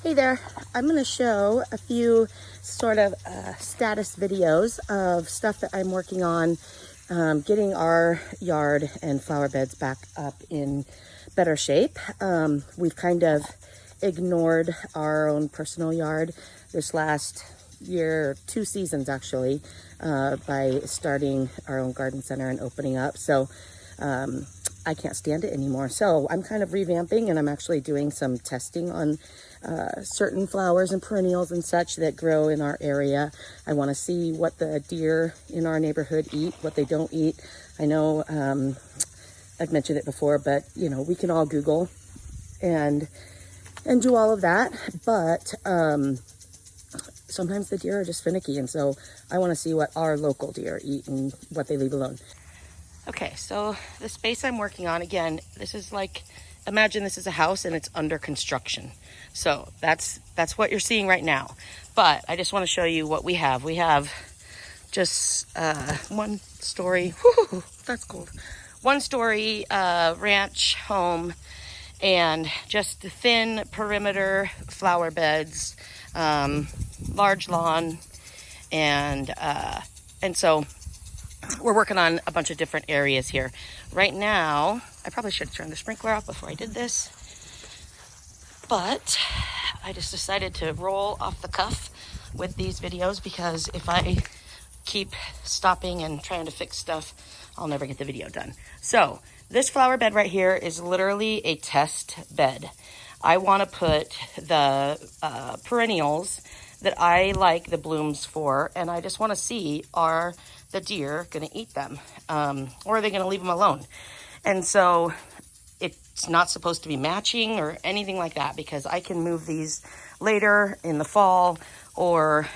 Hey there, I'm going to show a few sort of status videos of stuff that I'm working on, getting our yard and flower beds back up in better shape. We've kind of ignored our own personal yard this last year, 2 seasons actually, by starting our own garden center and opening up. So I can't stand it anymore. So I'm kind of revamping, and I'm actually doing some testing on certain flowers and perennials and such that grow in our area. I want to see what the deer in our neighborhood eat, what they don't eat. I know I've mentioned it before, but you know, we can all Google and do all of that, but sometimes the deer are just finicky, and so I want to see what our local deer eat and what they leave alone. Okay, so the space I'm working on, again, this is like, imagine this is a house and it's under construction. So that's what you're seeing right now. But I just want to show you what we have. We have just 1 story, whoo, that's cold. 1 story ranch home, and just the thin perimeter flower beds, large lawn, and so we're working on a bunch of different areas here. Right now, I probably should have turned the sprinkler off before I did this, but I just decided to roll off the cuff with these videos, because if I keep stopping and trying to fix stuff, I'll never get the video done. So this flower bed right here is literally a test bed. I want to put the perennials that I like the blooms for, and I just want to see, are the deer going to eat them, or are they going to leave them alone? And so it's not supposed to be matching or anything like that, because I can move these later in the fall, or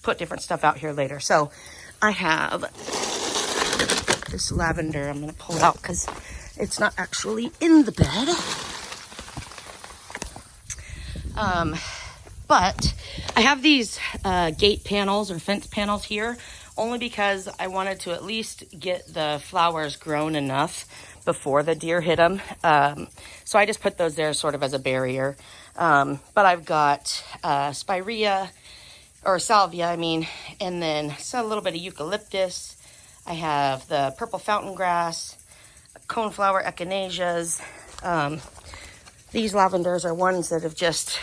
put different stuff out here later. So I have this lavender. I'm going to pull it out because it's not actually in the bed. But I have these gate panels or fence panels here, only because I wanted to at least get the flowers grown enough before the deer hit them. So I just put those there sort of as a barrier. But I've got spirea, or salvia, I mean, and then a little bit of eucalyptus. I have the purple fountain grass, coneflower echinaceas. These lavenders are ones that have just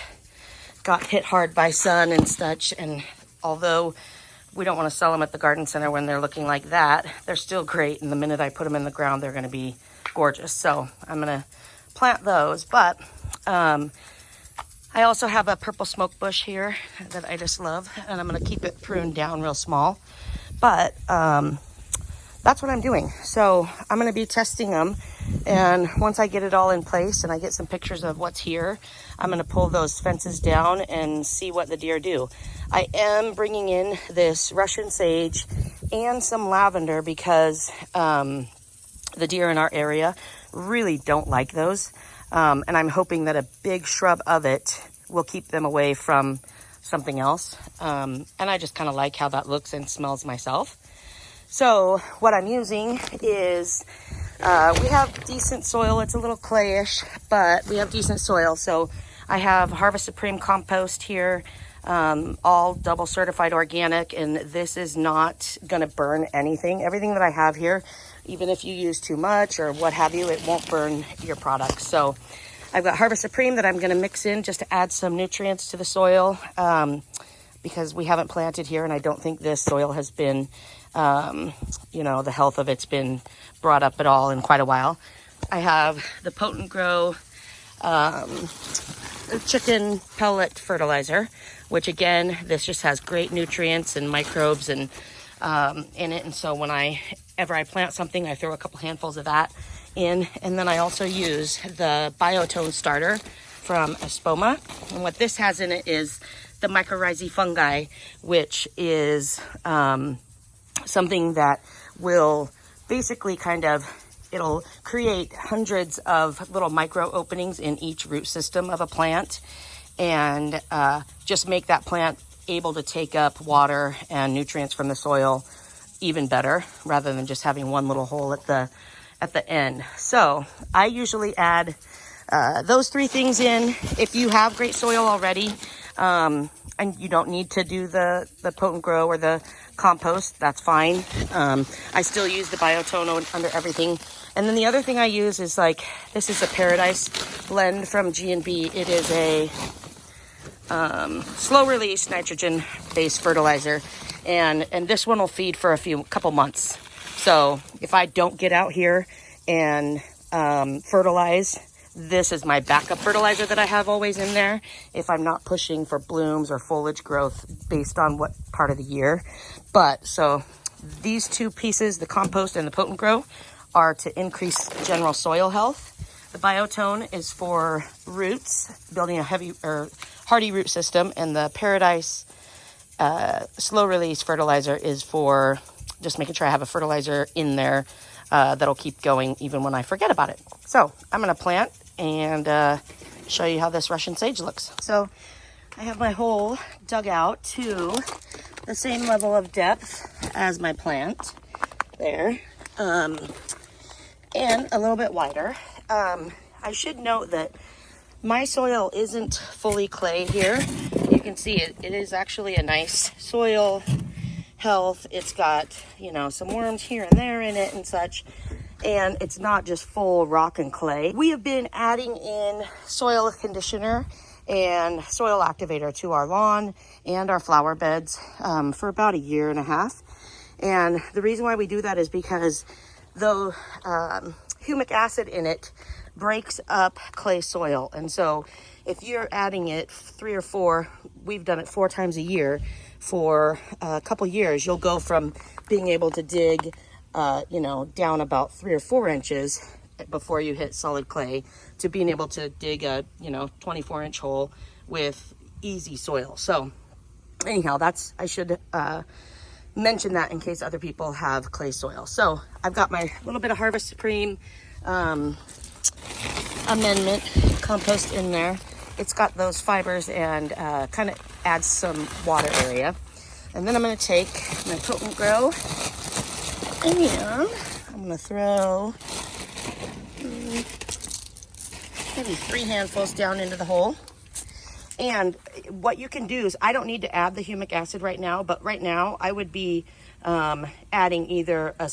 got hit hard by sun and such, and although we don't want to sell them at the garden center when they're looking like that, they're still great, and the minute I put them in the ground, they're going to be gorgeous. So I'm going to plant those. But I also have a purple smoke bush here that I just love, and I'm going to keep it pruned down real small. But that's what I'm doing. So I'm going to be testing them, and once I get it all in place and I get some pictures of what's here, I'm going to pull those fences down and see what the deer do. I am bringing in this Russian sage and some lavender, because the deer in our area really don't like those, and I'm hoping that a big shrub of it will keep them away from something else, and I just kind of like how that looks and smells myself. So what I'm using is, we have decent soil. It's a little clayish, but we have decent soil. So I have Harvest Supreme compost here, all double certified organic, and this is not going to burn anything. Everything that I have here, even if you use too much or what have you, it won't burn your products. So I've got Harvest Supreme that I'm going to mix in just to add some nutrients to the soil, because we haven't planted here, and I don't think this soil has been, the health of it's been brought up at all in quite a while. I have the Potent Grow chicken pellet fertilizer, which again, this just has great nutrients and microbes and in it. And so whenever I plant something, I throw a couple handfuls of that in. And then I also use the Biotone starter from Espoma. And what this has in it is the mycorrhizae fungi, which is something that will basically it'll create hundreds of little micro openings in each root system of a plant, and just make that plant able to take up water and nutrients from the soil even better, rather than just having one little hole at the end. So I usually add those three things in. If you have great soil already, and you don't need to do the Potent Grow or the compost, that's fine. I still use the Biotone under everything. And then the other thing I use is like, this is a Paradise blend from G&B. It is a slow release nitrogen based fertilizer. And this one will feed for a couple months. So if I don't get out here and fertilize, this is my backup fertilizer that I have always in there if I'm not pushing for blooms or foliage growth based on what part of the year. But so these two pieces, the compost and the Potent Grow, are to increase general soil health. The Biotone is for roots, building a heavy or hardy root system, and the Paradise slow release fertilizer is for just making sure I have a fertilizer in there that'll keep going even when I forget about it. So I'm going to plant and show you how this Russian sage looks. So I have my hole dug out to the same level of depth as my plant there, and a little bit wider. I should note that my soil isn't fully clay here. You can see it is actually a nice soil health. It's got, you know, some worms here and there in it and such. And it's not just full rock and clay. We have been adding in soil conditioner and soil activator to our lawn and our flower beds for about a year and a half. And the reason why we do that is because the humic acid in it breaks up clay soil. And so if you're adding it 3 or 4, we've done it 4 times a year for a couple years, you'll go from being able to dig you know, down about 3 or 4 inches before you hit solid clay to being able to dig a, you know, 24-inch hole with easy soil. So anyhow, I should mention that in case other people have clay soil. So I've got my little bit of Harvest Supreme amendment compost in there. It's got those fibers and kind of adds some water area. And then I'm going to take my Potent Grow and I'm going to throw maybe 3 handfuls down into the hole. And what you can do is, I don't need to add the humic acid right now, but right now I would be adding either a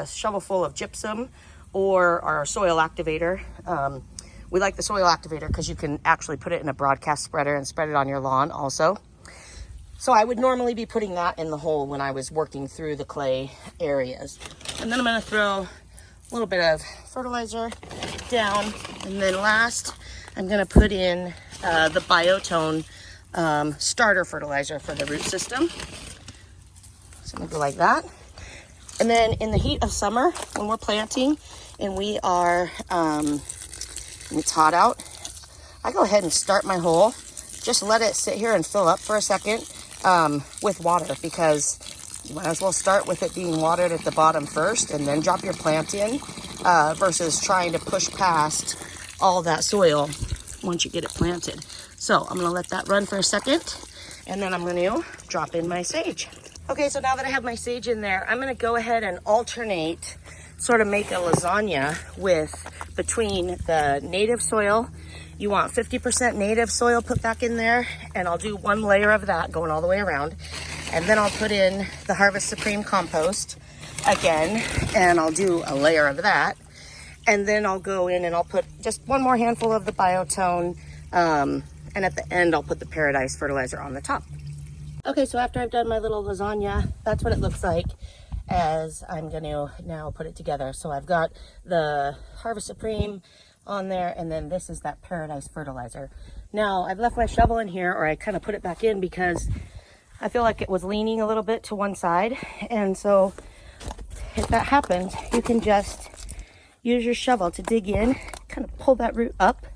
shovelful of gypsum or our soil activator. We like the soil activator because you can actually put it in a broadcast spreader and spread it on your lawn also. So I would normally be putting that in the hole when I was working through the clay areas. And then I'm going to throw a little bit of fertilizer down. And then last, I'm going to put in the Biotone starter fertilizer for the root system. So I'm going to go like that. And then in the heat of summer, when we're planting and we are, it's hot out, I go ahead and start my hole. Just let it sit here and fill up for a second with water, because you might as well start with it being watered at the bottom first and then drop your plant in versus trying to push past all that soil once you get it planted. So I'm going to let that run for a second, and then I'm going to drop in my sage. Okay, so now that I have my sage in there, I'm going to go ahead and alternate, sort of make a lasagna between the native soil. You want 50% native soil put back in there, and I'll do 1 layer of that going all the way around. And then I'll put in the Harvest Supreme compost again, and I'll do a layer of that. And then I'll go in and I'll put just 1 more handful of the Biotone, and at the end I'll put the Paradise fertilizer on the top. Okay, so after I've done my little lasagna, that's what it looks like as I'm going to now put it together. So I've got the Harvest Supreme on there, and then this is that Paradise fertilizer. Now, I've left my shovel in here, or I kind of put it back in because I feel like it was leaning a little bit to one side. And so if that happens, you can just use your shovel to dig in, kind of pull that root up.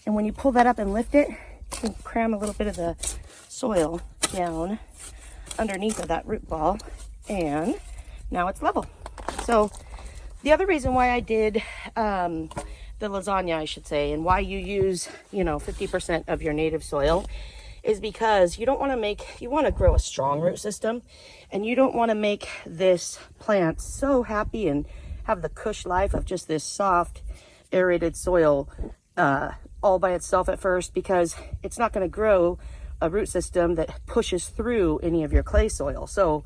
And when you pull that up and lift it, you can cram a little bit of the soil down underneath of that root ball, and now it's level. So the other reason why I did the lasagna, I should say, and why you use, 50% of your native soil is because you don't want to you want to grow a strong root system, and you don't want to make this plant so happy and have the cush life of just this soft aerated soil all by itself at first, because it's not going to grow a root system that pushes through any of your clay soil. So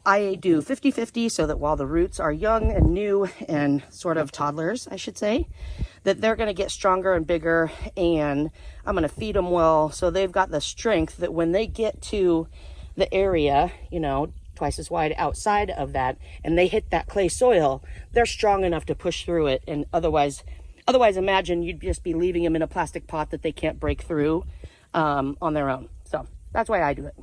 I do 50-50 so that while the roots are young and new and sort of toddlers, I should say, that they're going to get stronger and bigger, and I'm going to feed them well so they've got the strength that when they get to the area, you know, twice as wide outside of that, and they hit that clay soil, they're strong enough to push through it. And otherwise imagine you'd just be leaving them in a plastic pot that they can't break through on their own. So that's why I do it.